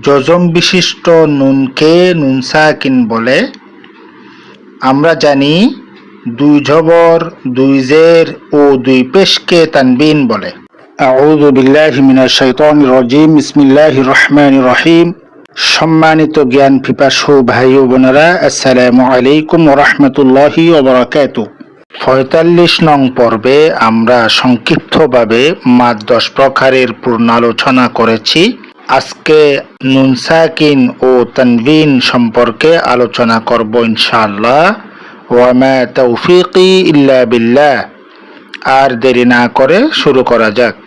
যজম বিশিষ্ট নুনকে নুন সাকিন বলে। আমরা জানি দুই জবর, দুই জের ও দুই পেশকে তানবিন বলে। আউযু বিল্লাহি মিনাশ শাইতানির রাজিম। বিসমিল্লাহির রহমানির রহিম। সম্মানিত জ্ঞান পিপাসু ভাই ও বোনেরা, আসসালামু আলাইকুম ওয়া রাহমাতুল্লাহি ওয়া বারাকাতুহু। ৪৫ নং পর্বে আমরা সংক্ষিপ্তভাবে মাদ ১০ প্রকারের পূর্ণালোচনা করেছি। আজকে নুন সাকিন ও তানবিন সম্পর্কে আলোচনা করব ইনশাআল্লাহ। ওয়া মা তাওফীকি ইল্লা বিল্লাহ। আর দেরি না করে শুরু করা যাক।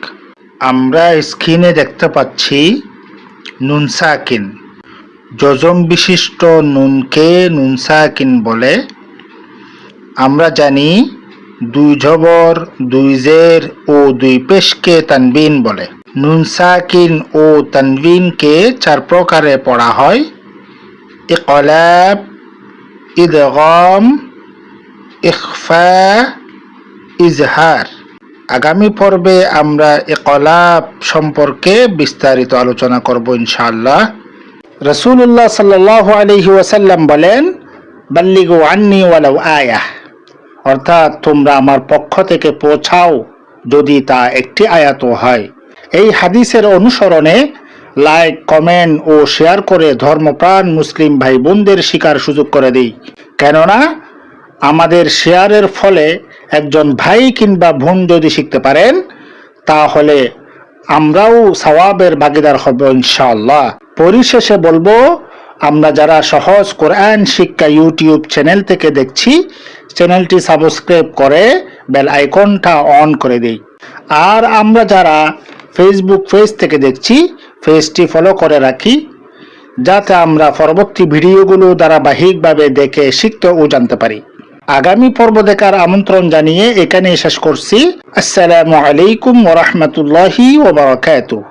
আমরা স্ক্রিনে দেখতে পাচ্ছি নুন সাকিন। যজম বিশিষ্ট নুনকে নুন সাকিন বলে। আমরা জানি দুই জবর, দুই জের ও দুই পেশকে তানবিন বলে। নুন সাকিন ও তানবিনকে ৪ প্রকারে পড়া হয়: ইকলাব, ইদগাম, ইখফা, ইজহার। আগামী পর্বে আমরা ইকলাব সম্পর্কে বিস্তারিত আলোচনা করব ইনশাআল্লাহ। রাসূলুল্লাহ সাল্লাল্লাহু আলাইহি ওয়াসাল্লাম বলেন, বাল্লিগু আন্নি ওয়ালাউ আয়াহ, অর্থাৎ তোমরা আমার পক্ষ থেকে পৌঁছাও যদি তা একটি আয়াতও হয়। এই হাদিসের অনুসরণে লাইক, কমেন্ট ও শেয়ার করে ধর্মপ্রাণ মুসলিম ভাই বোনদের শিকার সুযোগ করে দিই। কেননা আমাদের শেয়ারের ফলে একজন ভাই কিংবা বোন যদি শিখতে পারেন, তাহলে আমরাও সওয়াবের ভাগীদার হব ইনশাআল্লাহ। পরিশেষে বলবো, আমরা যারা সহজ কোরআন শিক্ষা ইউটিউব চ্যানেল থেকে দেখছি, চ্যানেলটি সাবস্ক্রাইব করে বেল আইকনটা অন করে দিই। আর আমরা যারা ফেসবুক পেজ থেকে দেখছি, পেজটি ফলো করে রাখি, যাতে আমরা পরবর্তী ভিডিওগুলো ধারাবাহিকভাবে দেখে শিখতে ও জানতে পারি। আগামী পর্ব দেখার আমন্ত্রণ জানিয়ে এখানেই শেষ করছি। আসসালামু আলাইকুম ওয়া রাহমাতুল্লাহি ওয়া বারাকাতুহু।